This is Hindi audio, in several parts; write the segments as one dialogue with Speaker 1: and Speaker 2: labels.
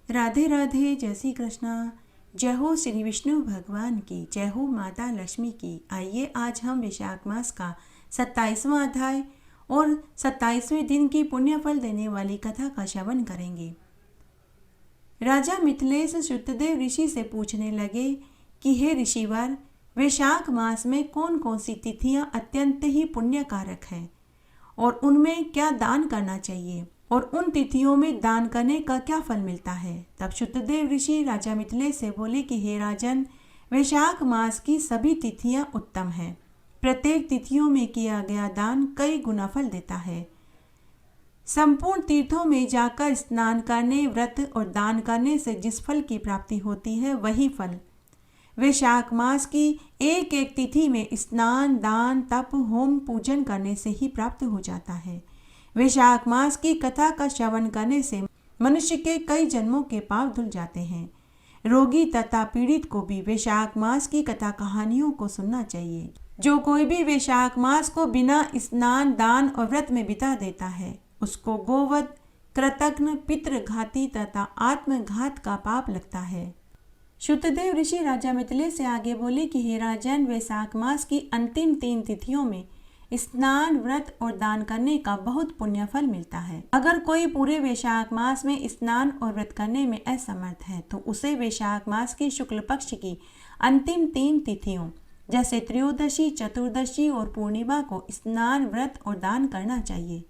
Speaker 1: राधे राधे, जय श्री कृष्णा। जय हो श्री विष्णु भगवान की, जय हो माता लक्ष्मी की। आइए आज हम वैशाख मास का 27वां अध्याय और 27वें दिन की पुण्य फल देने वाली कथा का श्रवण करेंगे। राजा मिथिलेश शुद्धदेव ऋषि से पूछने लगे कि हे ऋषिवर, वैशाख मास में कौन कौन सी तिथियां अत्यंत ही पुण्यकारक हैं और उनमें क्या दान करना चाहिए और उन तिथियों में दान करने का क्या फल मिलता है। तब शुद्धदेव ऋषि राजा मिथिलेश से बोले कि हे राजन, वैशाख मास की सभी तिथियां उत्तम हैं। प्रत्येक तिथियों में किया गया दान कई गुना फल देता है। संपूर्ण तीर्थों में जाकर स्नान करने, व्रत और दान करने से जिस फल की प्राप्ति होती है वही फल वैशाख मास की एक एक तिथि में स्नान, दान, तप, होम, पूजन करने से ही प्राप्त हो जाता है। वैशाख मास की कथा का श्रवण करने से मनुष्य के कई जन्मों के पाप धुल जाते हैं। रोगी तथा पीड़ित को भी वैशाख मास की कथा कहानियों को सुनना चाहिए। जो कोई भी वैशाख मास को बिना स्नान, दान और व्रत में बिता देता है, उसको गोवध, कृतघ्न, पितृघाती तथा आत्मघात का पाप लगता है। शुद्धदेव ऋषि राजा मिथिलेश से आगे बोले कि हे राजन, वैशाख मास की अंतिम 3 तिथियों में स्नान, व्रत और दान करने का बहुत पुण्य फल मिलता है। अगर कोई पूरे वैशाख मास में स्नान और व्रत करने में असमर्थ है तो उसे वैशाख मास की शुक्ल पक्ष की अंतिम 3 तिथियों जैसे त्रयोदशी, चतुर्दशी और पूर्णिमा को स्नान, व्रत और दान करना चाहिए।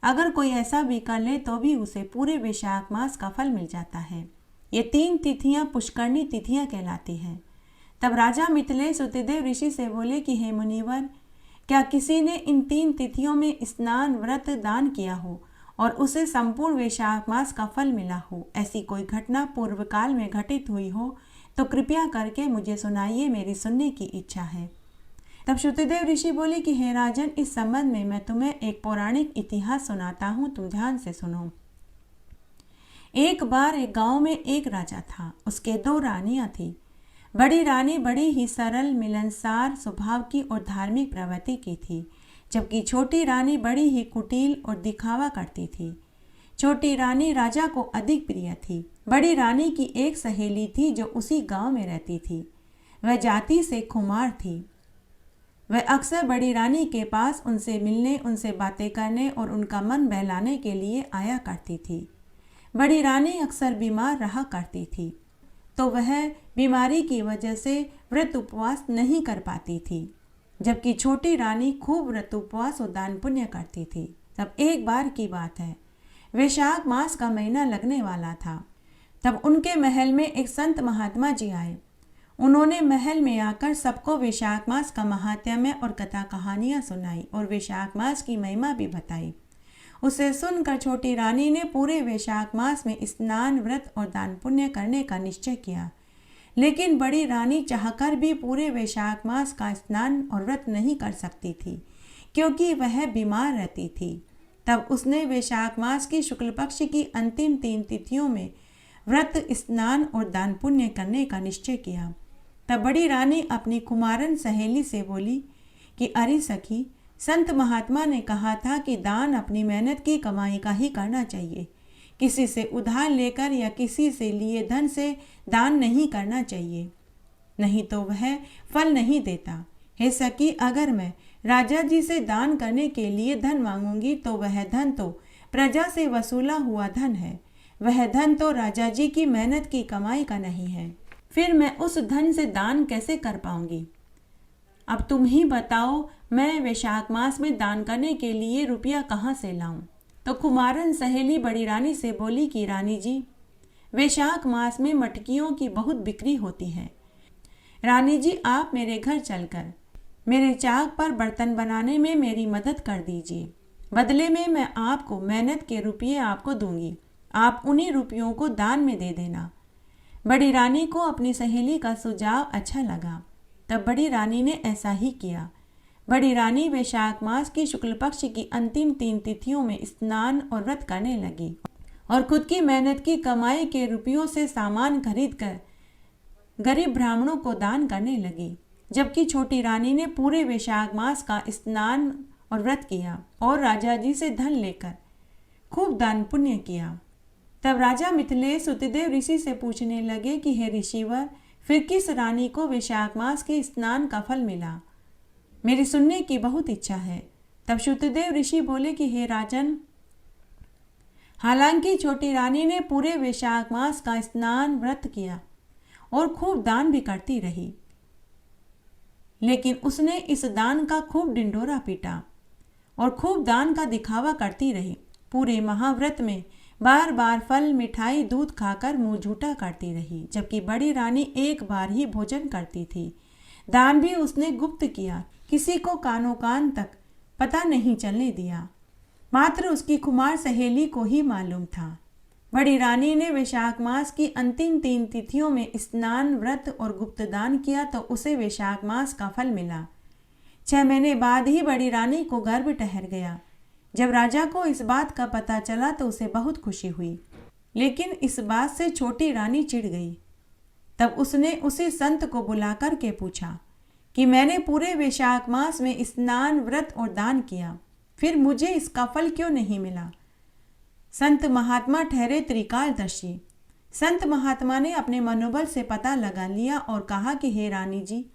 Speaker 1: अगर कोई ऐसा भी कर ले तो भी उसे पूरे वैशाख मास का फल मिल जाता है। ये 3 तिथियां पुष्करणी तिथियां कहलाती हैं। तब राजा मिथिलेश शुद्धदेव ऋषि से बोले कि हे मुनिवर, क्या किसी ने इन 3 तिथियों में स्नान, व्रत, दान किया हो और उसे संपूर्ण वैशाख मास का फल मिला हो, ऐसी कोई घटना पूर्व काल में घटित हुई हो तो कृपया करके मुझे सुनाइए, मेरी सुनने की इच्छा है। तब शुद्धदेव ऋषि बोले कि हे राजन, इस संबंध में मैं तुम्हें एक पौराणिक इतिहास सुनाता हूँ, तुम ध्यान से सुनो। एक बार एक गांव में एक राजा था। उसके 2 रानियां थीं। बड़ी रानी बड़ी ही सरल, मिलनसार स्वभाव की और धार्मिक प्रवृत्ति की थी, जबकि छोटी रानी बड़ी ही कुटिल और दिखावा करती थी। छोटी रानी राजा को अधिक प्रिय थी। बड़ी रानी की एक सहेली थी जो उसी गांव में रहती थी। वह जाति से खुमार थी। वह अक्सर बड़ी रानी के पास उनसे मिलने, उनसे बातें करने और उनका मन बहलाने के लिए आया करती थी। बड़ी रानी अक्सर बीमार रहा करती थी, तो वह बीमारी की वजह से व्रत उपवास नहीं कर पाती थी, जबकि छोटी रानी खूब व्रत उपवास और दान पुण्य करती थी। तब एक बार की बात है, वैशाख मास का महीना लगने वाला था। तब उनके महल में एक संत महात्मा जी आए। उन्होंने महल में आकर सबको वैशाख मास का महात्म्य और कथा कहानियाँ सुनाई और वैशाख मास की महिमा भी बताई। उसे सुनकर छोटी रानी ने पूरे वैशाख मास में स्नान, व्रत और दान पुण्य करने का निश्चय किया। लेकिन बड़ी रानी चाहकर भी पूरे वैशाख मास का स्नान और व्रत नहीं कर सकती थी, क्योंकि वह बीमार रहती थी। तब उसने वैशाख मास की शुक्ल पक्ष की अंतिम 3 तिथियों में व्रत, स्नान और दान पुण्य करने का निश्चय किया। तब बड़ी रानी अपनी कुमारन सहेली से बोली कि अरे सखी, संत महात्मा ने कहा था कि दान अपनी मेहनत की कमाई का ही करना चाहिए। किसी से उधार लेकर या किसी से लिए धन से दान नहीं करना चाहिए, नहीं तो वह फल नहीं देता। हे सखी, अगर मैं राजा जी से दान करने के लिए धन मांगूंगी तो वह धन तो प्रजा से वसूला हुआ धन है, वह धन तो राजा जी की मेहनत की कमाई का नहीं है। फिर मैं उस धन से दान कैसे कर पाऊंगी? अब तुम ही बताओ, मैं वैशाख मास में दान करने के लिए रुपया कहाँ से लाऊं? तो कुमारन सहेली बड़ी रानी से बोली कि रानी जी, वैशाख मास में मटकियों की बहुत बिक्री होती है। रानी जी, आप मेरे घर चलकर मेरे चाक पर बर्तन बनाने में मेरी मदद कर दीजिए। बदले में मैं आपको मेहनत के रुपये आपको दूंगी, आप उन्हीं रुपयों को दान में दे देना। बड़ी रानी को अपनी सहेली का सुझाव अच्छा लगा। तब बड़ी रानी ने ऐसा ही किया। बड़ी रानी वैशाख मास की शुक्ल पक्ष की अंतिम 3 तिथियों में स्नान और व्रत करने लगी और खुद की मेहनत की कमाई के रुपयों से सामान खरीदकर गरीब ब्राह्मणों को दान करने लगी, जबकि छोटी रानी ने पूरे वैशाख मास का स्नान और व्रत किया और राजा जी से धन लेकर खूब दान पुण्य किया। तब राजा मिथिलेश सुतदेव ऋषि से पूछने लगे कि हे ऋषिवर, फिर किस रानी को वैशाख मास के स्नान का फल मिला? मेरी सुनने की बहुत इच्छा है। तब सुतदेव ऋषि बोले कि हे राजन, हालांकि छोटी रानी ने पूरे वैशाख मास का स्नान व्रत किया और खूब दान भी करती रही, लेकिन उसने इस दान का खूब ढिंढोरा पीटा और खूब दान का दिखावा करती रही। पूरे महाव्रत में बार बार फल, मिठाई, दूध खाकर मुंह झूठा करती रही, जबकि बड़ी रानी एक बार ही भोजन करती थी। दान भी उसने गुप्त किया, किसी को कानों कान तक पता नहीं चलने दिया, मात्र उसकी कुमार सहेली को ही मालूम था। बड़ी रानी ने वैशाख मास की अंतिम 3 तिथियों में स्नान, व्रत और गुप्त दान किया तो उसे वैशाख मास का फल मिला। 6 महीने बाद ही बड़ी रानी को गर्भ ठहर गया। जब राजा को इस बात का पता चला तो उसे बहुत खुशी हुई, लेकिन इस बात से छोटी रानी चिढ़ गई। तब उसने उसी संत को बुलाकर के पूछा कि मैंने पूरे वैशाख मास में स्नान, व्रत और दान किया, फिर मुझे इसका फल क्यों नहीं मिला? संत महात्मा ठहरे त्रिकालदर्शी। संत महात्मा ने अपने मनोबल से पता लगा लिया और कहा कि हे रानी जी,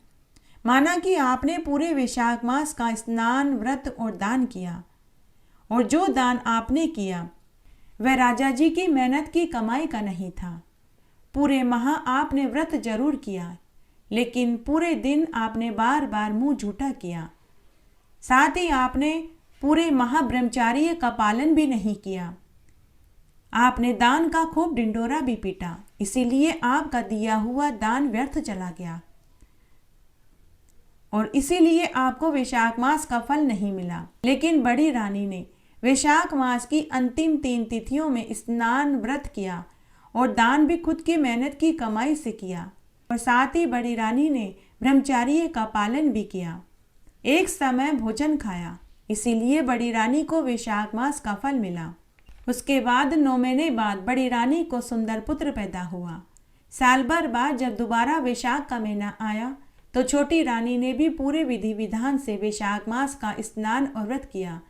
Speaker 1: माना कि आपने पूरे वैशाख मास का स्नान, व्रत और दान किया, और जो दान आपने किया वह राजा जी की मेहनत की कमाई का नहीं था। पूरे माह आपने व्रत जरूर किया, लेकिन पूरे दिन आपने बार बार मुंह झूठा किया। साथ ही आपने पूरे माह ब्रह्मचार्य का पालन भी नहीं किया। आपने दान का खूब ढिंढोरा भी पीटा, इसीलिए आपका दिया हुआ दान व्यर्थ चला गया और इसीलिए आपको वैशाख मास का फल नहीं मिला। लेकिन बड़ी रानी ने वैशाख मास की अंतिम 3 तिथियों में स्नान, व्रत किया और दान भी खुद की मेहनत की कमाई से किया, और साथ ही बड़ी रानी ने ब्रह्मचार्य का पालन भी किया, एक समय भोजन खाया, इसीलिए बड़ी रानी को वैशाख मास का फल मिला। उसके बाद 9 महीने बाद बड़ी रानी को सुंदर पुत्र पैदा हुआ। साल भर बाद जब दोबारा वैशाख का महीना आया तो छोटी रानी ने भी पूरे विधि विधान से वैशाख मास का स्नान और व्रत किया,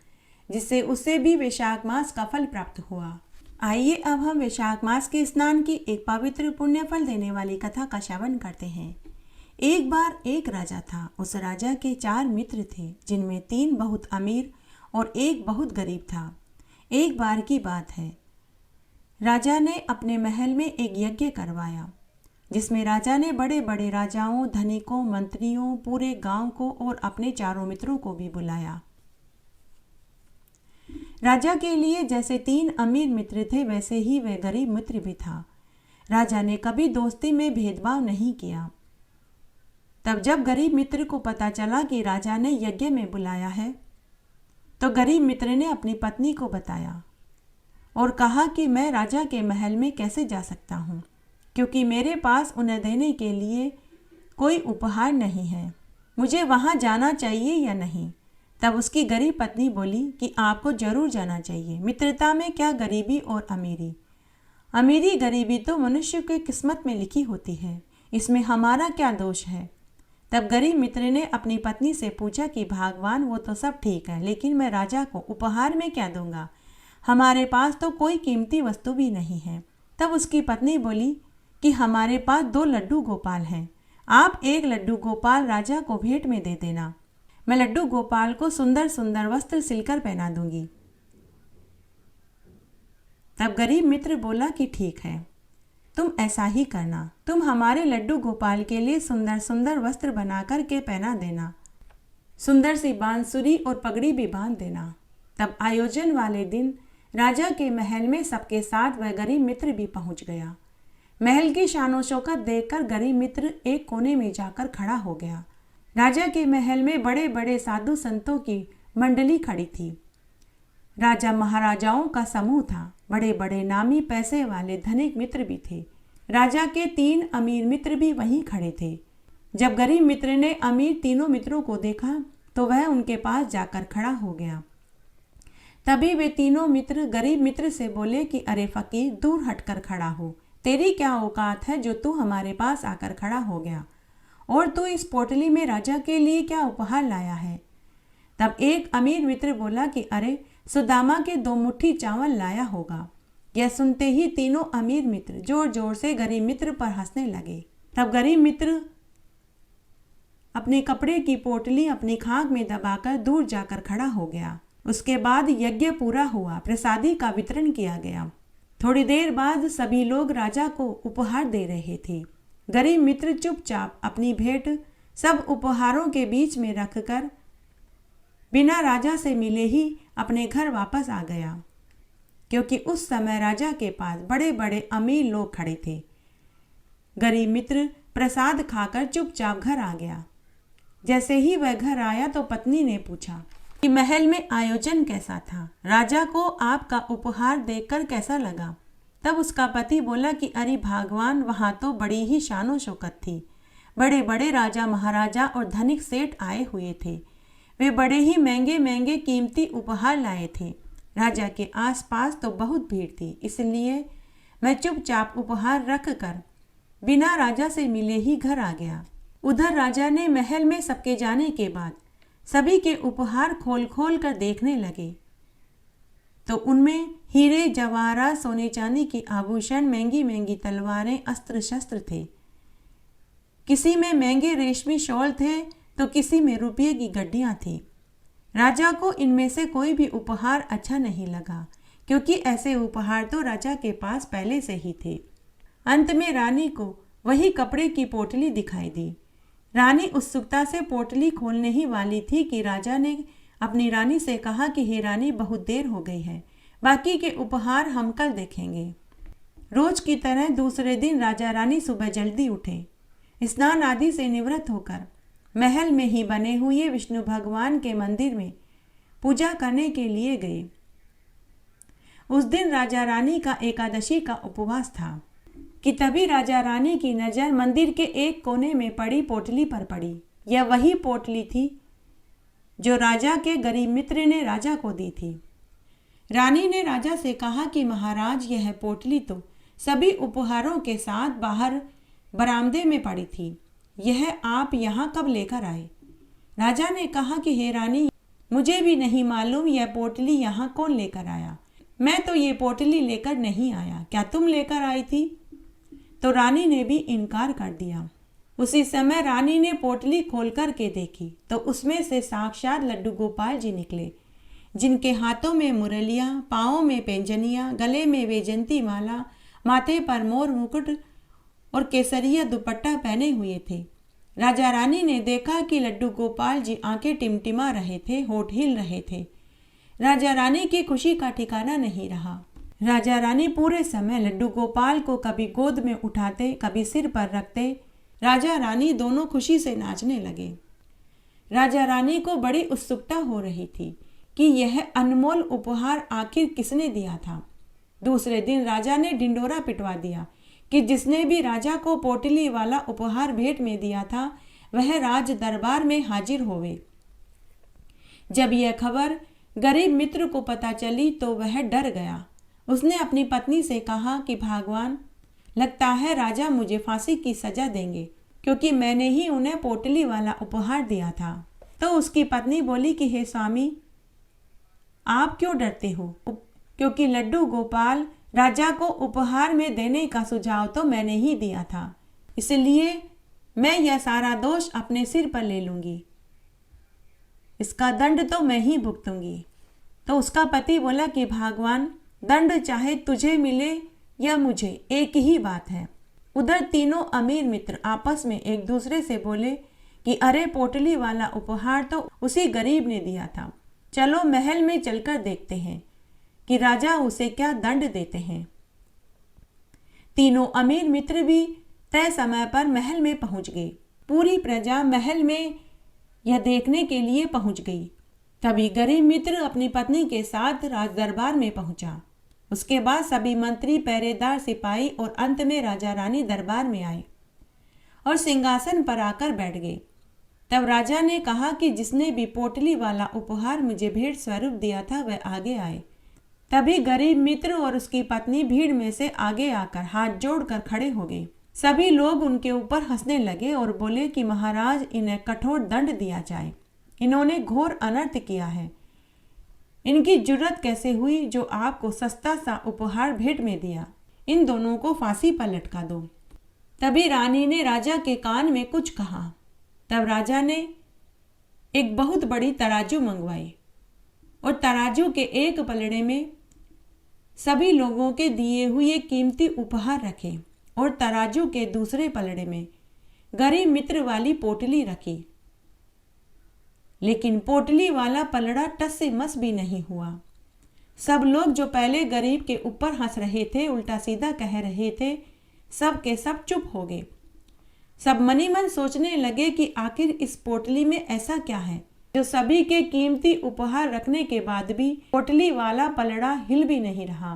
Speaker 1: जिससे उसे भी वैशाख मास का फल प्राप्त हुआ। आइए अब हम वैशाख मास के स्नान की एक पवित्र पुण्य फल देने वाली कथा का श्रवण करते हैं। एक बार एक राजा था। उस राजा के 4 मित्र थे, जिनमें 3 बहुत अमीर और 1 बहुत गरीब था। एक बार की बात है, राजा ने अपने महल में एक यज्ञ करवाया, जिसमें राजा ने बड़े बड़े राजाओं, धनिकों, मंत्रियों, पूरे गांव को और अपने 4 मित्रों को भी बुलाया। राजा के लिए जैसे 3 अमीर मित्र थे, वैसे ही वह गरीब मित्र भी था। राजा ने कभी दोस्ती में भेदभाव नहीं किया। तब जब गरीब मित्र को पता चला कि राजा ने यज्ञ में बुलाया है, तो गरीब मित्र ने अपनी पत्नी को बताया और कहा कि मैं राजा के महल में कैसे जा सकता हूँ, क्योंकि मेरे पास उन्हें देने के लिए कोई उपहार नहीं है। मुझे वहाँ जाना चाहिए या नहीं? तब उसकी गरीब पत्नी बोली कि आपको जरूर जाना चाहिए। मित्रता में क्या गरीबी और अमीरी? अमीरी गरीबी तो मनुष्य की किस्मत में लिखी होती है, इसमें हमारा क्या दोष है? तब गरीब मित्र ने अपनी पत्नी से पूछा कि भगवान, वो तो सब ठीक है, लेकिन मैं राजा को उपहार में क्या दूंगा? हमारे पास तो कोई कीमती वस्तु भी नहीं है। तब उसकी पत्नी बोली कि हमारे पास 2 लड्डू गोपाल हैं, आप 1 लड्डू गोपाल राजा को भेंट में दे देना। मैं लड्डू गोपाल को सुंदर सुंदर वस्त्र सिलकर पहना दूंगी। तब गरीब मित्र बोला कि ठीक है, तुम ऐसा ही करना। तुम हमारे लड्डू गोपाल के लिए सुंदर सुंदर वस्त्र बना कर के पहना देना, सुंदर सी बांसुरी और पगड़ी भी बांध देना। तब आयोजन वाले दिन राजा के महल में सबके साथ वह गरीब मित्र भी पहुंच गया। महल की शानो शौकत देखकर गरीब मित्र एक कोने में जाकर खड़ा हो गया। राजा के महल में बड़े बड़े साधु संतों की मंडली खड़ी थी। राजा महाराजाओं का समूह था। बड़े बड़े नामी पैसे वाले धनिक मित्र भी थे। राजा के 3 अमीर मित्र भी वहीं खड़े थे। जब गरीब मित्र ने अमीर तीनों मित्रों को देखा तो वह उनके पास जाकर खड़ा हो गया। तभी वे तीनों मित्र गरीब मित्र से बोले कि अरे फकीर, दूर हटकर खड़ा हो, तेरी क्या औकात है जो तू हमारे पास आकर खड़ा हो गया, और तू इस पोटली में राजा के लिए क्या उपहार लाया है? तब एक अमीर मित्र बोला कि अरे, सुदामा के 2 मुट्ठी चावल लाया होगा। यह सुनते ही तीनों अमीर मित्र जोर जोर से गरीब मित्र पर हंसने लगे। तब गरीब मित्र अपने कपड़े की पोटली अपनी खाक में दबाकर दूर जाकर खड़ा हो गया। उसके बाद यज्ञ पूरा हुआ, प्रसादी का वितरण किया गया। थोड़ी देर बाद सभी लोग राजा को उपहार दे रहे थे। गरीब मित्र चुपचाप अपनी भेंट सब उपहारों के बीच में रखकर बिना राजा से मिले ही अपने घर वापस आ गया, क्योंकि उस समय राजा के पास बड़े बड़े अमीर लोग खड़े थे। गरीब मित्र प्रसाद खाकर चुपचाप घर आ गया। जैसे ही वह घर आया तो पत्नी ने पूछा कि महल में आयोजन कैसा था, राजा को आपका उपहार देखकर कैसा लगा। तब उसका पति बोला कि अरे भगवान, वहाँ तो बड़ी ही शानो शौकत थी। बड़े बड़े राजा महाराजा और धनिक सेठ आए हुए थे। वे बड़े ही महंगे महंगे कीमती उपहार लाए थे। राजा के आसपास तो बहुत भीड़ थी, इसलिए मैं चुपचाप उपहार रख कर बिना राजा से मिले ही घर आ गया। उधर राजा ने महल में सबके जाने के बाद सभी के उपहार खोल खोल कर देखने लगे, तो उनमें हीरे जवाहरात, सोने चांदी के आभूषण, महंगी महंगी तलवारें, अस्त्र शस्त्र थे। किसी में महंगे रेशमी शॉल थे तो किसी में रुपये की गड्डियां थी। राजा को इनमें से कोई भी उपहार अच्छा नहीं लगा, क्योंकि ऐसे उपहार तो राजा के पास पहले से ही थे। अंत में रानी को वही कपड़े की पोटली दिखाई दी। रानी उत्सुकता से पोटली खोलने ही वाली थी कि राजा ने अपनी रानी से कहा कि हे रानी, बहुत देर हो गई है, बाकी के उपहार हम कल देखेंगे। रोज की तरह दूसरे दिन राजा रानी सुबह जल्दी उठे, स्नान आदि से निवृत्त होकर महल में ही बने हुए विष्णु भगवान के मंदिर में पूजा करने के लिए गए। उस दिन राजा रानी का एकादशी का उपवास था कि तभी राजा रानी की नज़र मंदिर के एक कोने में पड़ी पोटली पर पड़ी। यह वही पोटली थी जो राजा के गरीब मित्र ने राजा को दी थी। रानी ने राजा से कहा कि महाराज, यह पोटली तो सभी उपहारों के साथ बाहर बरामदे में पड़ी थी, यह आप यहाँ कब लेकर आए? राजा ने कहा कि हे रानी, मुझे भी नहीं मालूम यह पोटली यहाँ कौन लेकर आया। मैं तो ये पोटली लेकर नहीं आया, क्या तुम लेकर आई थी? तो रानी ने भी इनकार कर दिया। उसी समय रानी ने पोटली खोल कर के देखी तो उसमें से साक्षात लड्डू गोपाल जी निकले, जिनके हाथों में मुरलियाँ, पाँवों में पैंजनियाँ, गले में वैजयंती माला, माथे पर मोर मुकुट और केसरिया दुपट्टा पहने हुए थे। राजा रानी ने देखा कि लड्डू गोपाल जी आंखें टिमटिमा रहे थे, होठ हिल रहे थे। राजा रानी की खुशी का ठिकाना नहीं रहा। राजा रानी पूरे समय लड्डू गोपाल को कभी गोद में उठाते, कभी सिर पर रखते। राजा रानी दोनों खुशी से नाचने लगे। राजा रानी को बड़ी उत्सुकता हो रही थी कि यह अनमोल उपहार आखिर किसने दिया था। दूसरे दिन राजा ने ढिंडोरा पिटवा दिया कि जिसने भी राजा को पोटली वाला उपहार भेंट में दिया था वह राज दरबार में हाजिर होवे। जब यह खबर गरीब मित्र को पता चली तो वह डर गया। उसने अपनी पत्नी से कहा कि भगवान, लगता है राजा मुझे फांसी की सजा देंगे, क्योंकि मैंने ही उन्हें पोटली वाला उपहार दिया था। तो उसकी पत्नी बोली कि हे स्वामी, आप क्यों डरते हो? क्योंकि लड्डू गोपाल राजा को उपहार में देने का सुझाव तो मैंने ही दिया था, इसलिए मैं यह सारा दोष अपने सिर पर ले लूंगी, इसका दंड तो मैं ही भुगतूंगी। तो उसका पति बोला कि भगवान, दंड चाहे तुझे मिले या मुझे, एक ही बात है। उधर तीनों अमीर मित्र आपस में एक दूसरे से बोले कि अरे, पोटली वाला उपहार तो उसी गरीब ने दिया था, चलो महल में चलकर देखते हैं कि राजा उसे क्या दंड देते हैं। तीनों अमीर मित्र भी तय समय पर महल में पहुंच गए। पूरी प्रजा महल में यह देखने के लिए पहुंच गई। तभी गरीब मित्र अपनी पत्नी के साथ राज दरबार में पहुंचा। उसके बाद सभी मंत्री, पहरेदार, सिपाही और अंत में राजा रानी दरबार में आए और सिंहासन पर आकर बैठ गए। तब राजा ने कहा कि जिसने भी पोटली वाला उपहार मुझे भेंट स्वरूप दिया था वह आगे आए। तभी गरीब मित्र और उसकी पत्नी भीड़ में से आगे आकर हाथ जोड़कर खड़े हो गए। सभी लोग उनके ऊपर हंसने लगे और बोले कि महाराज, इन्हें कठोर दंड दिया जाए, इन्होंने घोर अनर्थ किया है। इनकी जुर्रत कैसे हुई जो आपको सस्ता सा उपहार भेंट में दिया? इन दोनों को फांसी पर लटका दो। तभी रानी ने राजा के कान में कुछ कहा। तब राजा ने एक बहुत बड़ी तराजू मंगवाई और तराजू के एक पलड़े में सभी लोगों के दिए हुए कीमती उपहार रखे और तराजू के दूसरे पलड़े में गरीब मित्र वाली पोटली रखी। लेकिन पोटली वाला पलड़ा टस से मस भी नहीं हुआ। सब लोग जो पहले गरीब के ऊपर हंस रहे थे, उल्टा सीधा कह रहे थे, सब के सब चुप हो गए। सब मनी मन सोचने लगे कि आखिर इस पोटली में ऐसा क्या है जो सभी के कीमती उपहार रखने के बाद भी पोटली वाला पलड़ा हिल भी नहीं रहा।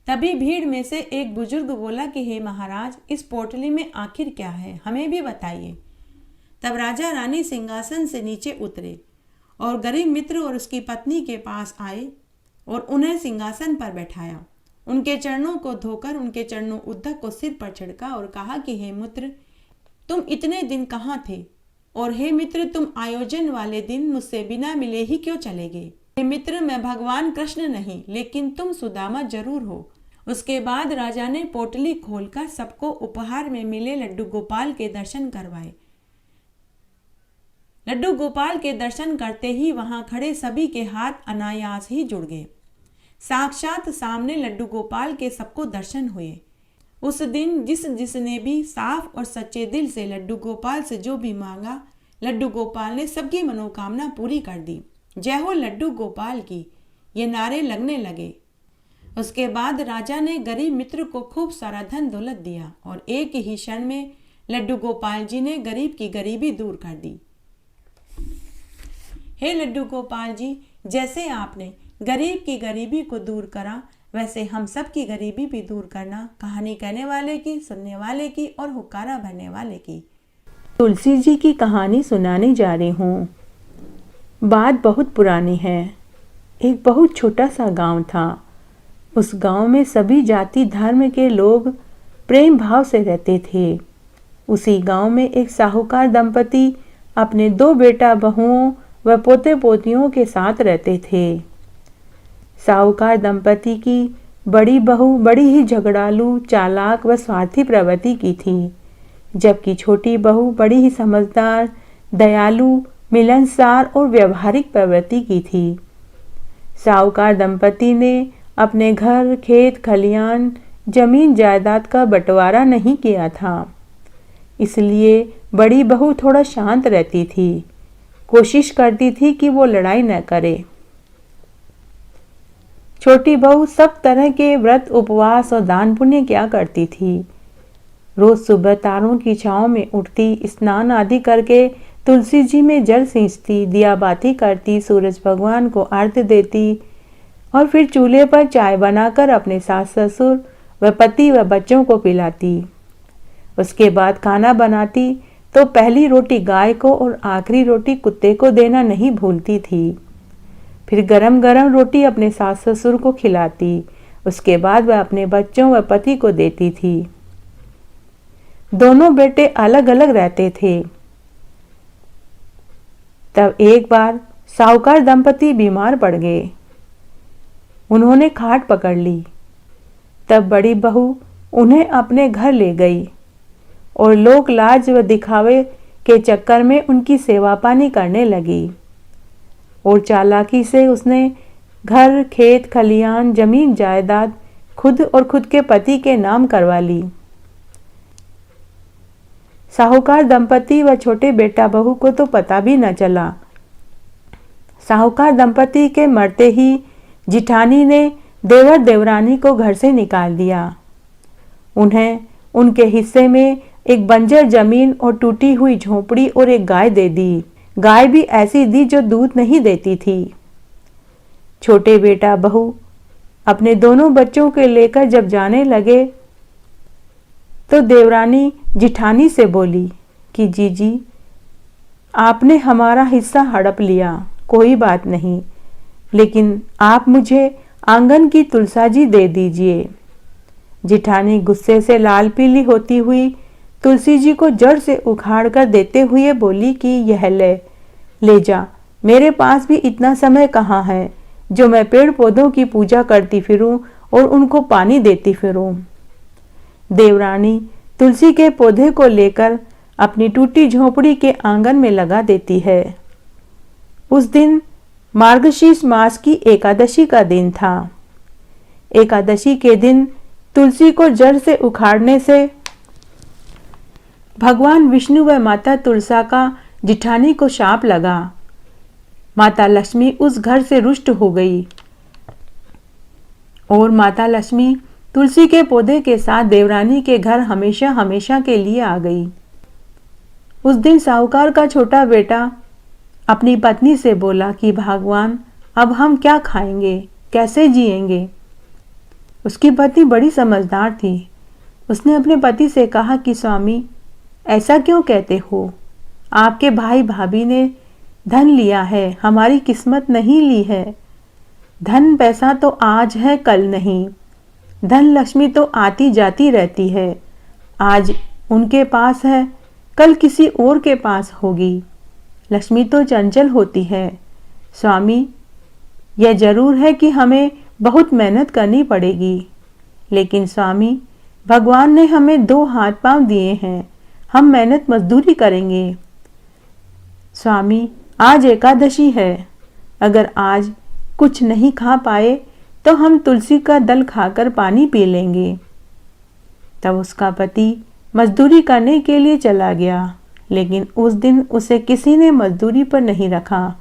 Speaker 1: तभी भीड़ में से एक बुजुर्ग बोला कि हे महाराज, इस पोटली में आखिर क्या है, हमें भी बताइए। तब राजा रानी सिंहासन से नीचे उतरे और गरीब मित्र और उसकी पत्नी के पास आए और उन्हें सिंहासन पर बैठाया। उनके चरणों को धोकर उनके चरणों उद्धक को सिर पर छिड़का और कहा कि हे मित्र, तुम इतने दिन कहाँ थे? और हे मित्र, तुम आयोजन वाले दिन मुझसे बिना मिले ही क्यों चले गए? हे मित्र, मैं भगवान कृष्ण नहीं, लेकिन तुम सुदामा जरूर हो। उसके बाद राजा ने पोटली खोलकर सबको उपहार में मिले लड्डू गोपाल के दर्शन करवाए। लड्डू गोपाल के दर्शन करते ही वहां खड़े सभी के हाथ अनायास ही जुड़ गए। साक्षात सामने लड्डू गोपाल के सबको दर्शन हुए। उस दिन जिसने भी साफ और सच्चे दिल से लड्डू गोपाल से जो भी मांगा, लड्डू गोपाल ने सबकी मनोकामना पूरी कर दी। जय हो लड्डू गोपाल की, ये नारे लगने लगे। उसके बाद राजा ने गरीब मित्र को खूब सारा धन दौलत दिया और एक ही क्षण में लड्डू गोपाल जी ने गरीब की गरीबी दूर कर दी। हे लड्डू गोपाल जी, जैसे आपने गरीब की गरीबी को दूर करा, वैसे हम सब की गरीबी भी दूर करना। कहानी कहने वाले की, सुनने वाले की और हुक्कारा भरने वाले की।
Speaker 2: तुलसी जी की कहानी सुनाने जा रही हूँ। बात बहुत पुरानी है। एक बहुत छोटा सा गांव था। उस गांव में सभी जाति धर्म के लोग प्रेम भाव से रहते थे। उसी गांव में एक साहूकार दंपति अपने 2 बेटा बहुओं व पोते पोतियों के साथ रहते थे। साहूकार दंपति की बड़ी बहू बड़ी ही झगड़ालू, चालाक व स्वार्थी प्रवृत्ति की थी, जबकि छोटी बहू बड़ी ही समझदार, दयालु, मिलनसार और व्यवहारिक प्रवृत्ति की थी। साहूकार दंपति ने अपने घर, खेत, खलियान, जमीन जायदाद का बंटवारा नहीं किया था, इसलिए बड़ी बहू थोड़ा शांत रहती थी, कोशिश करती थी कि वो लड़ाई न करे। छोटी बहू सब तरह के व्रत, उपवास और दान पुण्य किया करती थी। रोज सुबह तारों की छांव में उठती, स्नान आदि करके तुलसी जी में जल सींचती, दिया बाती करती, सूरज भगवान को अर्घ्य देती और फिर चूल्हे पर चाय बनाकर अपने सास ससुर व पति व बच्चों को पिलाती। उसके बाद खाना बनाती तो पहली रोटी गाय को और आखिरी रोटी कुत्ते को देना नहीं भूलती थी। फिर गरम गरम रोटी अपने सास ससुर को खिलाती। उसके बाद वह अपने बच्चों व पति को देती थी। दोनों बेटे अलग अलग रहते थे। तब एक बार साहूकार दंपति बीमार पड़ गए। उन्होंने खाट पकड़ ली। तब बड़ी बहू उन्हें अपने घर ले गई और लोक लाज व दिखावे के चक्कर में उनकी सेवा पानी करने लगी और चालाकी से उसने घर, खेत, खलियान, जमीन जायदाद खुद और खुद के पति के नाम करवा ली। साहूकार दंपति व छोटे बेटा बहू को तो पता भी न चला। साहूकार दंपति के मरते ही जिठानी ने देवर देवरानी को घर से निकाल दिया। उन्हें उनके हिस्से में एक बंजर जमीन और टूटी हुई झोपड़ी और एक गाय दे दी। गाय भी ऐसी दी जो दूध नहीं देती थी। छोटे बेटा बहू अपने दोनों बच्चों के लेकर जब जाने लगे तो देवरानी जिठानी से बोली कि जीजी, आपने हमारा हिस्सा हड़प लिया, कोई बात नहीं, लेकिन आप मुझे आंगन की तुलसाजी दे दीजिए। जिठानी गुस्से से लाल पीली होती हुई तुलसी जी को जड़ से उखाड़ कर देते हुए बोली कि यह ले जा, मेरे पास भी इतना समय कहाँ है जो मैं पेड़ पौधों की पूजा करती फिरूं और उनको पानी देती फिरूं। देवरानी तुलसी के पौधे को लेकर अपनी टूटी झोपड़ी के आंगन में लगा देती है। उस दिन मार्गशीर्ष मास की एकादशी का दिन था। एकादशी के दिन तुलसी को जड़ से उखाड़ने से भगवान विष्णु व माता तुलसा का जिठानी को शाप लगा। माता लक्ष्मी उस घर से रुष्ट हो गई और माता लक्ष्मी तुलसी के पौधे के साथ देवरानी के घर हमेशा हमेशा के लिए आ गई। उस दिन साहूकार का छोटा बेटा अपनी पत्नी से बोला कि भगवान, अब हम क्या खाएंगे, कैसे जिएंगे। उसकी पत्नी बड़ी समझदार थी। उसने अपने पति से कहा कि स्वामी, ऐसा क्यों कहते हो? आपके भाई भाभी ने धन लिया है, हमारी किस्मत नहीं ली है। धन पैसा तो आज है, कल नहीं। धन लक्ष्मी तो आती जाती रहती है। आज उनके पास है, कल किसी और के पास होगी। लक्ष्मी तो चंचल होती है। स्वामी, यह जरूर है कि हमें बहुत मेहनत करनी पड़ेगी, लेकिन स्वामी, भगवान ने हमें 2 हाथ पांव दिए हैं, हम मेहनत मजदूरी करेंगे। स्वामी, आज एकादशी है, अगर आज कुछ नहीं खा पाए तो हम तुलसी का दल खाकर पानी पी लेंगे। तब उसका पति मजदूरी करने के लिए चला गया, लेकिन उस दिन उसे किसी ने मजदूरी पर नहीं रखा।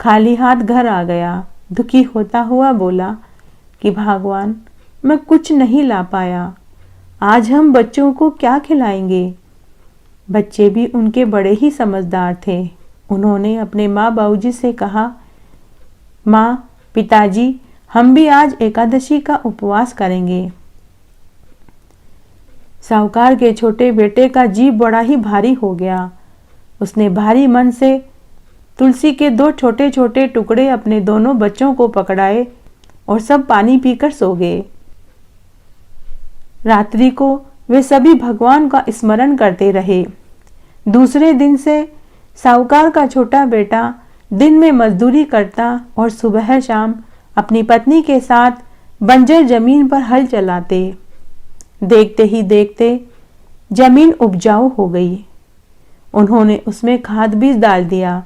Speaker 2: खाली हाथ घर आ गया। दुखी होता हुआ बोला कि भगवान, मैं कुछ नहीं ला पाया, आज हम बच्चों को क्या खिलाएंगे। बच्चे भी उनके बड़े ही समझदार थे। उन्होंने अपने माँ बाबूजी से कहा, माँ, पिताजी, हम भी आज एकादशी का उपवास करेंगे। साहूकार के छोटे बेटे का जी बड़ा ही भारी हो गया। उसने भारी मन से तुलसी के 2 छोटे छोटे टुकड़े अपने दोनों बच्चों को पकड़ाए और सब पानी पीकर सो गए। रात्रि को वे सभी भगवान का स्मरण करते रहे। दूसरे दिन से साहूकार का छोटा बेटा दिन में मजदूरी करता और सुबह शाम अपनी पत्नी के साथ बंजर जमीन पर हल चलाते। देखते ही देखते जमीन उपजाऊ हो गई। उन्होंने उसमें खाद बीज डाल दिया।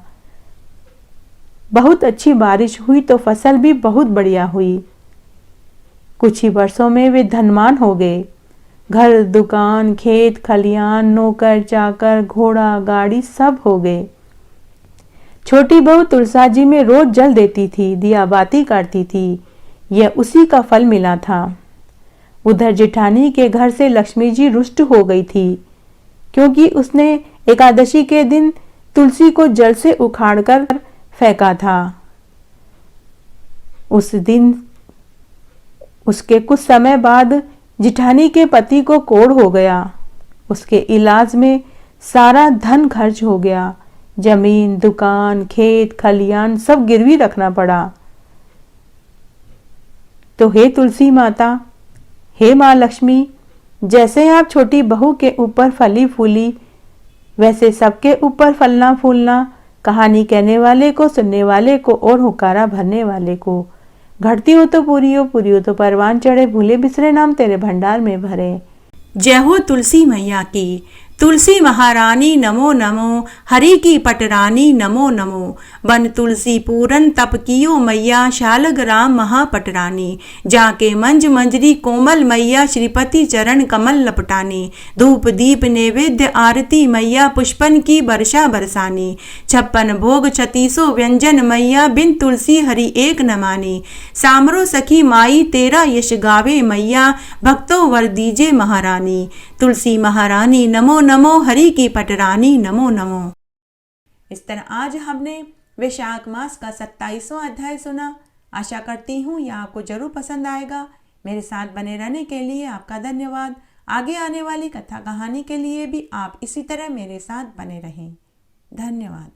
Speaker 2: बहुत अच्छी बारिश हुई तो फसल भी बहुत बढ़िया हुई। कुछ ही वर्षों में वे धनवान हो गए। घर, दुकान, खेत, खलियान, नौकर, चाकर, घोड़ा, गाड़ी सब हो गए। छोटी बहू तुलसा जी में रोज जल देती थी, दिया बाती करती थी। यह उसी का फल मिला था। उधर जेठानी के घर से लक्ष्मी जी रुष्ट हो गई थी, क्योंकि उसने एकादशी के दिन तुलसी को जल से उखाड़कर फेंका था। उस दिन उसके कुछ समय बाद जिठानी के पति को कोढ़ हो गया। उसके इलाज में सारा धन खर्च हो गया। जमीन, दुकान, खेत, खलियान सब गिरवी रखना पड़ा। तो हे तुलसी माता, हे माँ लक्ष्मी, जैसे आप छोटी बहू के ऊपर फली फूली, वैसे सबके ऊपर फलना फूलना, कहानी कहने वाले को, सुनने वाले को और हुकारा भरने वाले को। घटती हो तो पूरी हो तो परवान चढ़े, भूले बिसरे नाम तेरे भंडार में भरे।
Speaker 1: जय हो तुलसी मैया की। तुलसी महारानी नमो नमो, हरि की पटरानी नमो नमो। बन तुलसी पूरन तप कियो मैया, शालग राम महापटरानी। जाके मंज मंजरी कोमल मैया, श्रीपति चरण कमल लपटानी। धूप दीप नैवेद्य आरती मैया, पुष्पन की वर्षा बरसानी। 56 भोग 36 व्यंजन मैया, बिन तुलसी हरि एक न मानी। सामरो सखी माई तेरा यश गावे मैया, भक्तों वर दीजे महारानी। तुलसी महारानी नमो नमो, हरि की पटरानी नमो नमो। इस तरह आज हमने वैशाख मास का 27वां अध्याय सुना। आशा करती हूँ यह आपको जरूर पसंद आएगा। मेरे साथ बने रहने के लिए आपका धन्यवाद। आगे आने वाली कथा कहानी के लिए भी आप इसी तरह मेरे साथ बने रहें। धन्यवाद।